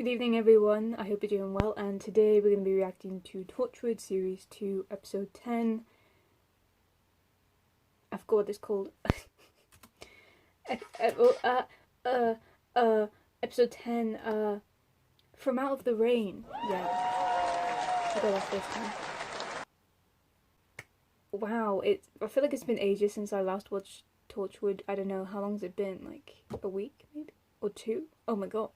Good evening everyone, I hope you're doing well, and today we're going to be reacting to Torchwood Series 2, Episode 10. I forgot what it's called. Episode 10, From Out of the Rain. Yeah, I got that first time. Wow, I feel like it's been ages since I last watched Torchwood. I don't know, how long has it been? Like, a week, maybe? Or 2? Oh my god.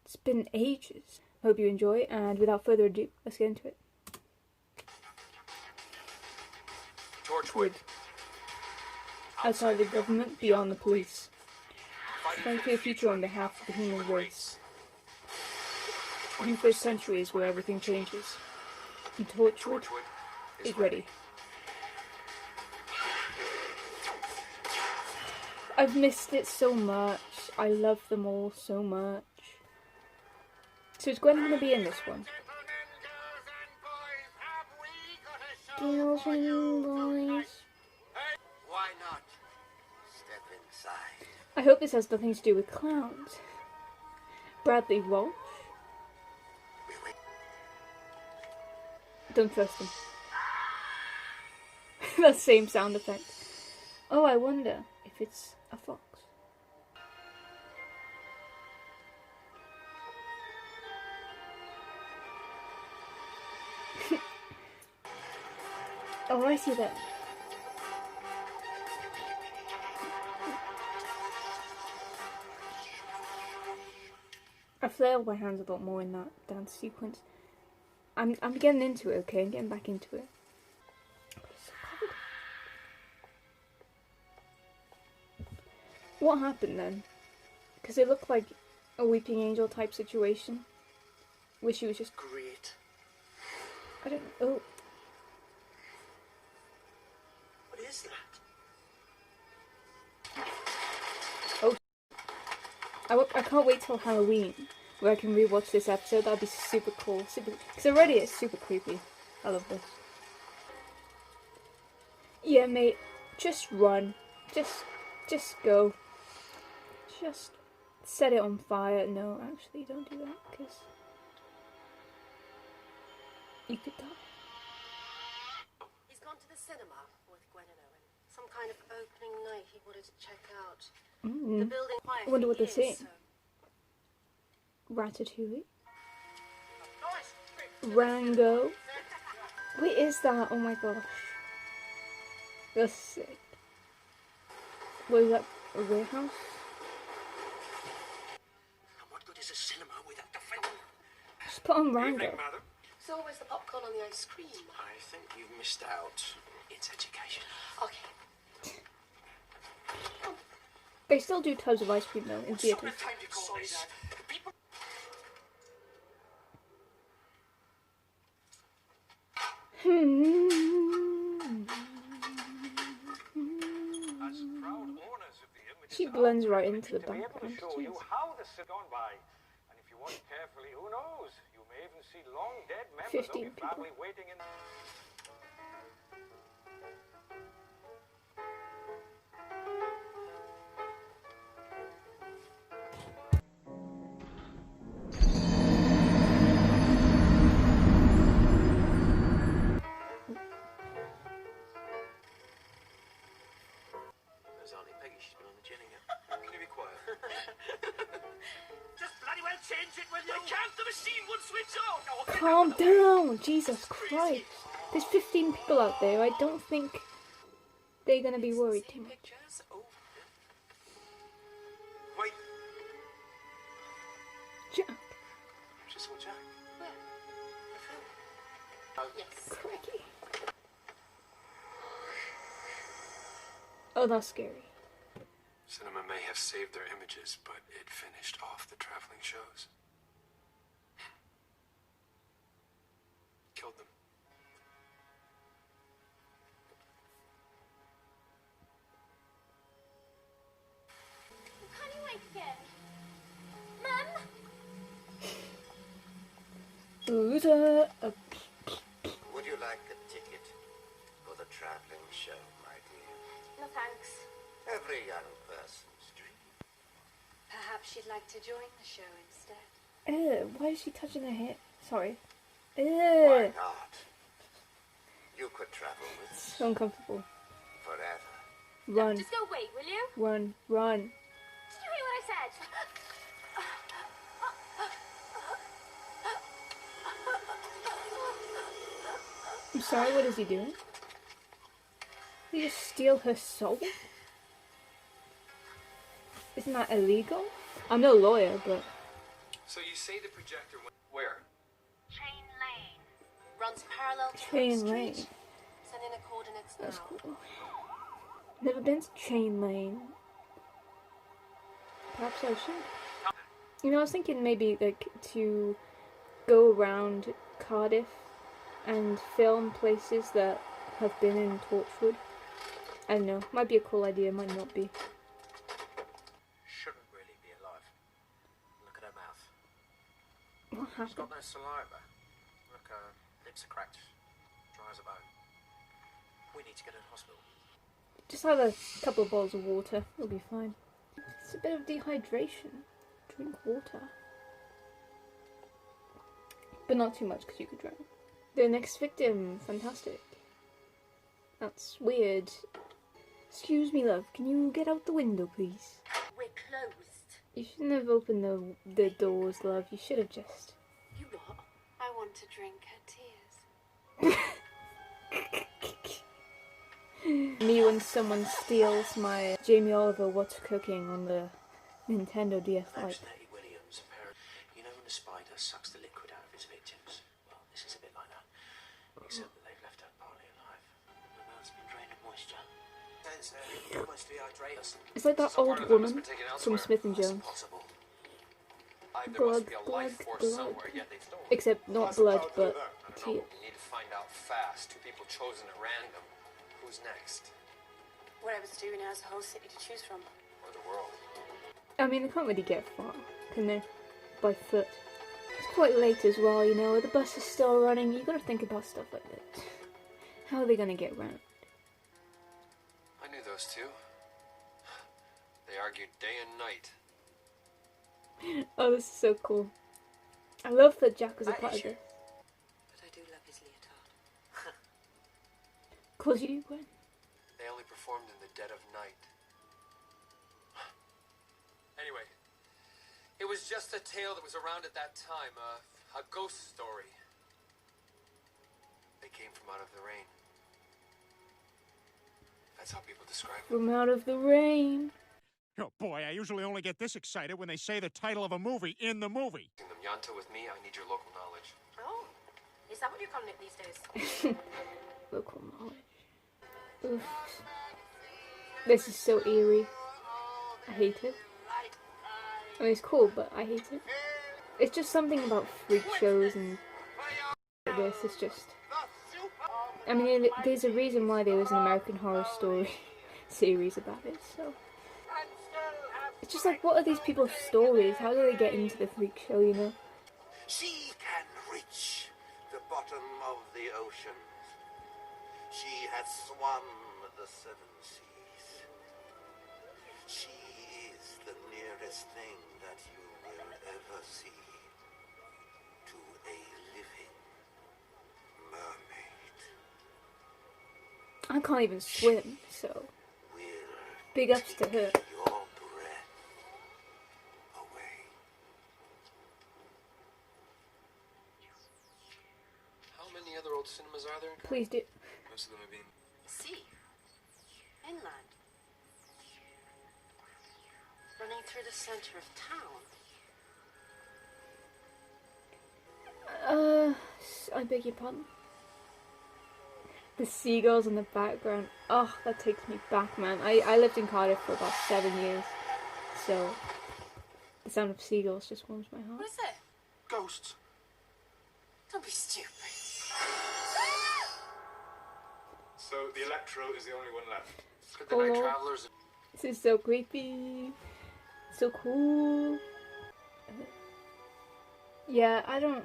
It's been ages. Hope you enjoy, and without further ado, let's get into it. Torchwood. Outside the government, beyond the police. Fighting for a future on behalf of the human race. The 21st century is where everything changes. And Torchwood is ready. I've missed it so much. I love them all so much. So is Gwen going to be in this one? Girls and boys. Why not step inside? I hope this has nothing to do with clowns. Bradley Walsh? Don't trust him. That same sound effect. Oh, I wonder if it's a fox. Oh, I see that. I flailed my hands a lot more in that dance sequence. I'm getting into it, okay? I'm getting back into it. What happened then? Because it looked like a weeping angel type situation. Wish she was just great. I don't know. Oh. What is that? Oh. I can't wait till Halloween where I can rewatch this episode. That'll be super cool. Because already it's super creepy. I love this. Yeah, mate. Just run. Just go. Just set it on fire. No, actually, don't do that, because you could die. He's gone to the cinema with Gwen and Owen. Some kind of opening night he wanted to check out. The building quiet. I wonder what they're saying. So. Ratatouille. Rango. Wait, is that? Oh my gosh. That's sick. What is that? A warehouse? What good is a cinema without the film? Just put on Rango. Evening, madam. So where's the popcorn on the ice cream? I think you've missed out. It's education. Okay. They still do tubs of ice cream though in theaters. Time to call this. People... As proud owners of the images, She blends right into the background. to show you how this has gone by. And if you watch carefully, who knows? You may even see long dead members of 15 your people. family waiting in. There's Auntie Peggy. She's been on the gin again. Can you be quiet? Just bloody well change it, will you? I can't. The machine won't switch off. Calm down! Jesus Christ. There's 15 people out there. I don't think they're gonna be worried too much. Pictures? Oh. Wait. Jack. She saw Jack. Where? The film? Oh, yes. Cracky. Oh, that's scary. Cinema may have saved their images, but it finished off the traveling shows. Killed them. Can you wait again? Mum? Loser. Would you like a ticket for the traveling show, my dear? No thanks. Every young person's dream. Perhaps she'd like to join the show instead. Ew, why is she touching her hair? Sorry. Why Ew. not? You could travel with us So uncomfortable. forever. Run, Just go wait, will you? run, run. Did you hear what I said? I'm sorry, what is he doing? Did he just steal her soul? Isn't that illegal? I'm no lawyer, but... So you say the projector went where? Chain Lane. Runs parallel to Chain Hook Lane. Street. Send in the coordinates That's now. cool. Never been to Chain Lane. Perhaps I should. You know, I was thinking maybe like to go around Cardiff and film places that have been in Torchwood. I don't know. Might be a cool idea, might not be. Shouldn't really be alive. Look at her mouth. What She's happened? got no saliva. Look, her lips are cracked. Dry as a bone. We need to get her to hospital. Just have a couple of bottles of water. It'll be fine. It's a bit of dehydration. Drink water. But not too much because you could drown. The next victim. Fantastic. That's weird. Excuse me, love. Can you get out the window, please? We're closed. You shouldn't have opened the doors, love. You should have just... You what? I want to drink her tears. Me when someone steals my Jamie Oliver What's Cooking on the Nintendo DS Lite. Natty Williams, apparently. You know when the spider sucks the liquid out of its victims? Well, this is a bit like that. Except that they've left her partly alive. The mouth's been drained of moisture. Almost dehydrated. It's like that Some old part of them has woman been taken from elsewhere. Smith and That's Jones. impossible. There Blood, must be a life blood, force blood. somewhere, yet they stolen. Except not blood, but tears. We need to find out fast. Two people chosen at random. Who's next? Whatever's doing has a whole city to choose from. Or the world? I mean, they can't really get far, can they? By foot. It's quite late as well, you know, the bus is still running. You gotta think about stuff like that. How are they gonna get round? I knew those two. They argued day and night. Oh, this is so cool. I love that Jack was a part of this. But I do love his leotard. Cause you, Gwen. They only performed in the dead of night. Anyway, it was just a tale that was around at that time, a ghost story. They came from out of the rain. That's how people describe it. From out of the rain. Oh boy, I usually only get this excited when they say the title of a movie in the movie. Yanta, with me, I need your local knowledge. Oh, is that what you're calling it these days? Local knowledge. Oof. This is so eerie. I hate it. I mean, it's cool, but I hate it. It's just something about freak shows and this. It's just... I mean, there's a reason why there was an American Horror Story series about it, so... It's just like, what are these people's stories? How do they get into the freak show, you know? She can reach the bottom of the ocean. She has swum the seven seas. She is the nearest thing that you will ever see to a living mermaid. I can't even swim, so... Will Big ups to her. take your breath away. How many other old cinemas are there? Please do. Most of them have been... Sea. Inland. Running through the center of town. I beg your pardon? The seagulls in the background. Oh, that takes me back, man. I lived in Cardiff for about 7 years, so the sound of seagulls just warms my heart. What is it? Ghosts. Don't be stupid. So the Electro is the only one left. Could the night Oh. travelers... This is so creepy. So cool. Yeah, I don't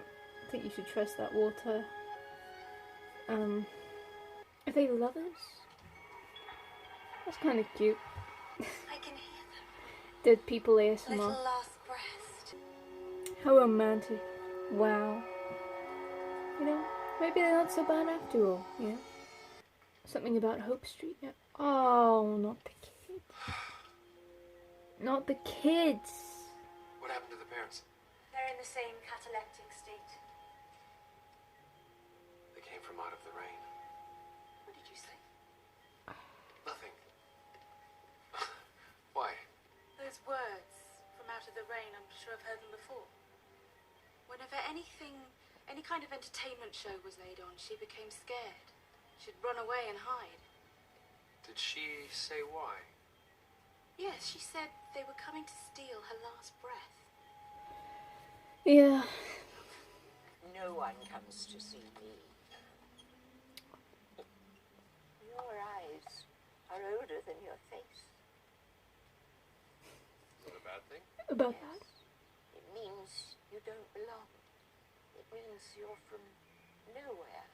think you should trust that water. Are they lovers? That's kind of cute. I can hear them. Dead people Little ASMR. last breath. How romantic. Wow. You know, maybe they're not so bad after all, yeah? Something about Hope Street, yeah. Oh, not the kids. Not the kids. What happened to the parents? They're in the same cataleptic state. They came from out of the rain. What did you say? Nothing. Why? Those words from out of the rain, I'm sure I've heard them before. Whenever any kind of entertainment show was laid on, she became scared. She'd run away and hide. Did she say why? Yes, she said they were coming to steal her last breath. Yeah. No one comes to see me. Your eyes are older than your face. Is that a bad thing? About that? It means you don't belong. It means you're from nowhere.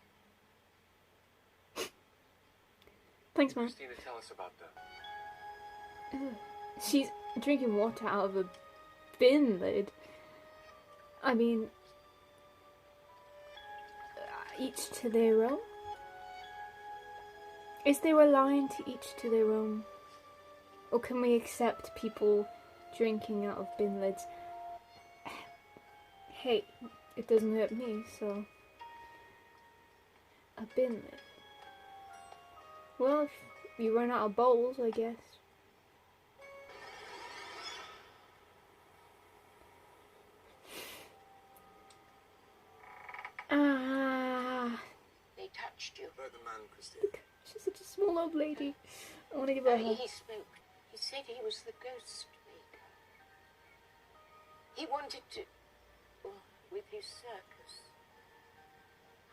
Thanks, man. Christina, tell us about them. Ugh. She's drinking water out of a bin lid. I mean, each to their own? Is there a line to each to their own? Or can we accept people drinking out of bin lids? Hey, it doesn't hurt me, so... A bin lid. Well, if you run out of bowls, I guess. Ah, They touched you. About the man, Christina. she's such a small old lady. I want to give her a hug. He spoke. He said he was the ghost maker. He wanted to... with his circus.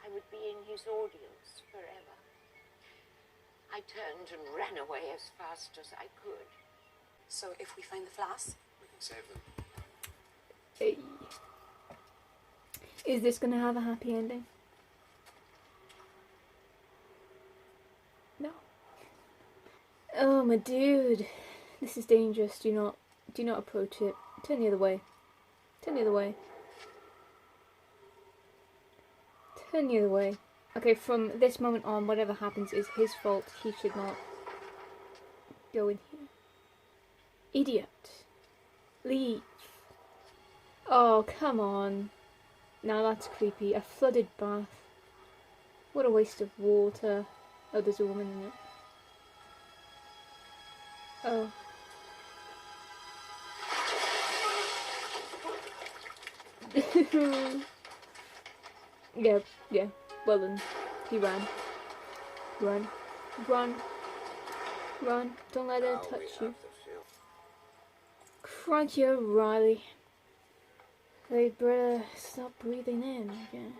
I would be in his audience forever. I turned and ran away as fast as I could. So if we find the flask, We can save them. Hey. Is this gonna have a happy ending? No. Oh my dude, this is dangerous. Do not approach it. Turn the other way. Turn the other way. Turn the other way. Okay, from this moment on, whatever happens is his fault. He should not go in here. Idiot. Leave. Oh, come on. Now that's creepy. A flooded bath. What a waste of water. Oh, there's a woman in it. Oh. Yeah. Well then, he ran. Run. Don't let her touch you. Crikey O'Reilly. They'd better stop breathing in, I guess.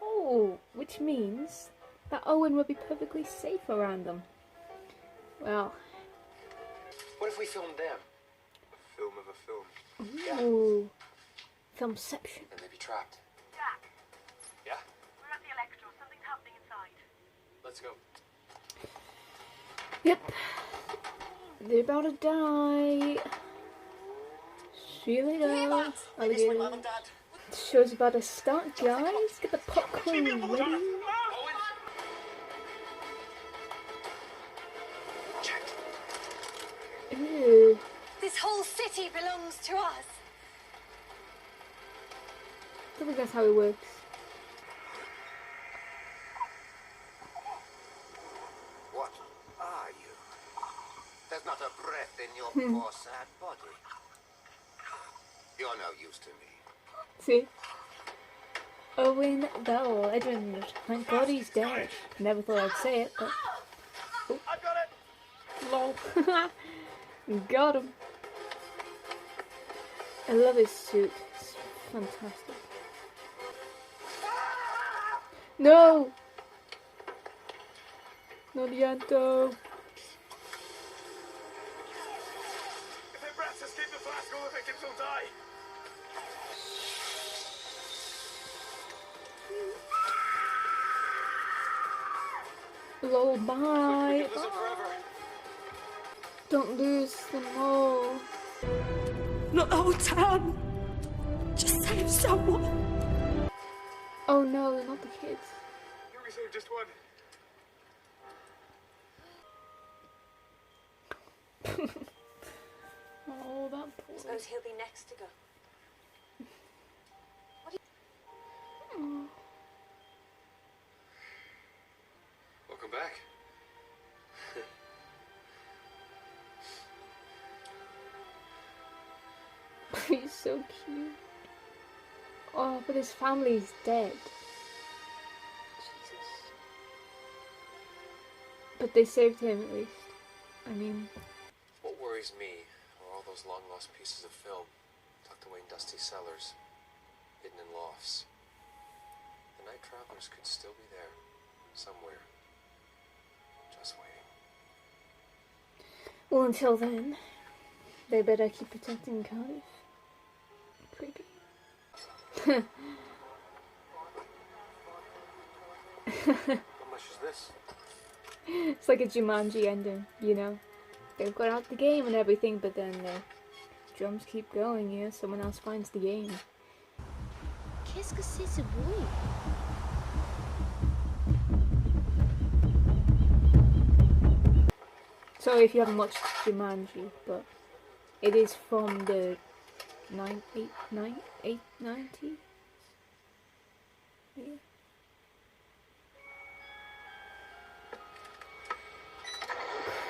Oh, which means that Owen would be perfectly safe around them. Well. What if we filmed them? A film of a film. Ooh. Filmception. And they'd be trapped. Jack, Yeah? we're at the Electro. Something's happening inside. Let's go. Yep. They're about to die. See you later. Alligators. Show's about to start, guys. Get the popcorn ready. Ew. This whole city belongs to us. I think that's how it works. What are you? There's not a breath in your poor sad body. You're no use to me. See? Owen the Legend. Thank God he's dead. Never thought I'd say it, but... Oh. I got it! Lol. Got him. I love his suit. It's fantastic. No! Not Yanto. If the brats escape the flask, all the victims will die. Lol, bye. Lose them forever. Don't lose them all. not the whole town. Someone! Oh no, not the kids. We saved just one. Oh, that poor. Suppose he'll be next to go. Welcome back. He's so cute. Oh, but his family's dead. Jesus. But they saved him at least. I mean... What worries me are all those long-lost pieces of film, tucked away in dusty cellars, hidden in lofts. The night travelers could still be there, somewhere, just waiting. Well, until then, they better keep protecting Cardiff. Creepy. How much is this? It's like a Jumanji ending, you know? They've got out the game and everything, but then the drums keep going, you know? Someone else finds the game. Qu'est-ce que c'est ce bruit? Sorry if you haven't watched Jumanji, but it is from the 90s? Yeah.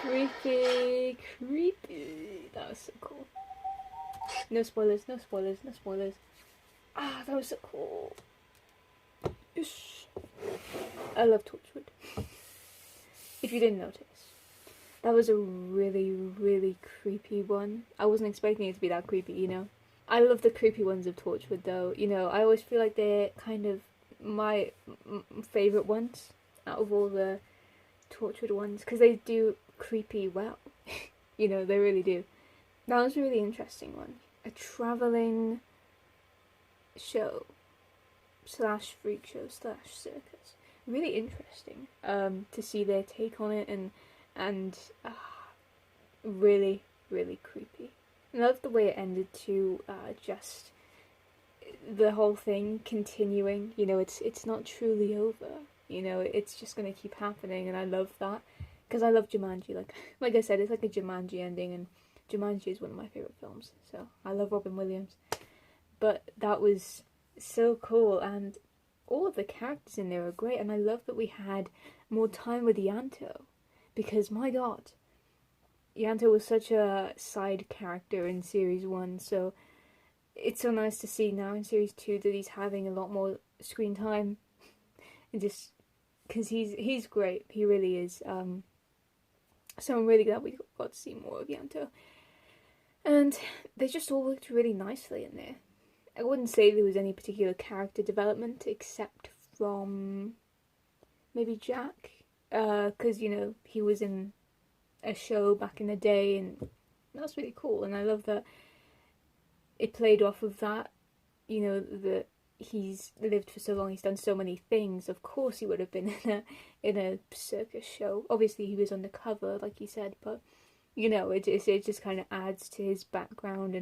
Creepy, creepy. That was so cool. No spoilers, no spoilers, no spoilers. Ah, that was so cool. Ish. I love Torchwood. If you didn't notice. That was a really, really creepy one. I wasn't expecting it to be that creepy, you know. I love the creepy ones of Torchwood though. You know, I always feel like they're kind of my favourite ones out of all the Torchwood ones. Because they do creepy well. You know, they really do. That was a really interesting one. A travelling show slash freak show slash circus. Really interesting to see their take on it and really, really creepy. I love the way it ended too, just the whole thing continuing, you know, it's not truly over, you know, it's just going to keep happening, and I love that, because I love Jumanji, like I said, it's like a Jumanji ending, and Jumanji is one of my favourite films, so I love Robin Williams, but that was so cool, and all of the characters in there are great, and I love that we had more time with Yanto. Because, my god, Yanto was such a side character in Series 1, so it's so nice to see now in Series 2 that he's having a lot more screen time. And just, because he's great, he really is. So I'm really glad we got to see more of Yanto. And they just all looked really nicely in there. I wouldn't say there was any particular character development, except from maybe Jack. Because, you know, he was in a show back in the day, and that's really cool, and I love that it played off of that, you know, that he's lived for so long, he's done so many things. Of course he would have been in a circus show. Obviously he was undercover, like you said, but, you know, it just kind of adds to his background,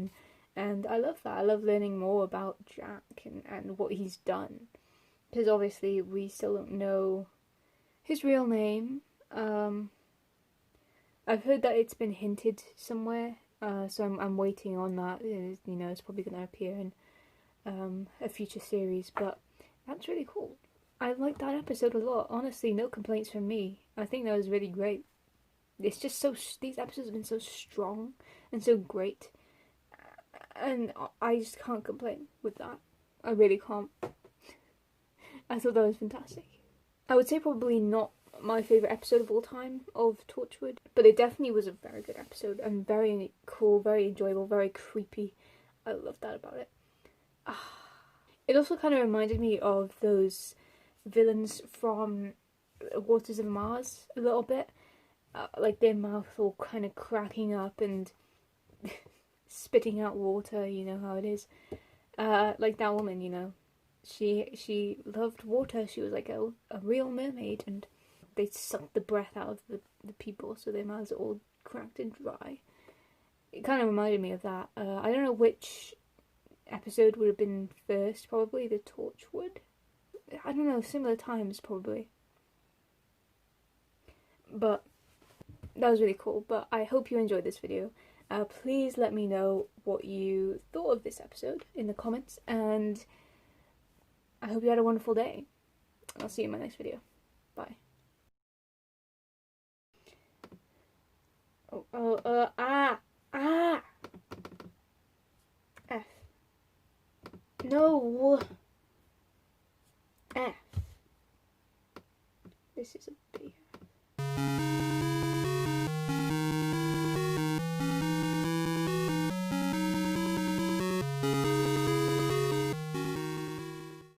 and I love that. I love learning more about Jack and what he's done, because obviously we still don't know his real name. I've heard that it's been hinted somewhere, so I'm waiting on that. You know, it's probably going to appear in a future series, but that's really cool. I liked that episode a lot. Honestly, no complaints from me. I think that was really great. It's just so, these episodes have been so strong and so great, and I just can't complain with that. I really can't. I thought that was fantastic. I would say probably not my favourite episode of all time of Torchwood, but it definitely was a very good episode and very cool, very enjoyable, very creepy. I love that about it. It also kind of reminded me of those villains from Waters of Mars a little bit, like their mouth all kind of cracking up and spitting out water, you know how it is. Like that woman, you know. She loved water. She was like a real mermaid, and they sucked the breath out of the people, so their mouths are all cracked and dry. It kind of reminded me of that. I don't know which episode would have been first, probably the Torchwood. I don't know, similar times probably. But that was really cool. But I hope you enjoyed this video. Please let me know what you thought of this episode in the comments, and I hope you had a wonderful day. I'll see you in my next video. Bye. F. No. F. This is a B.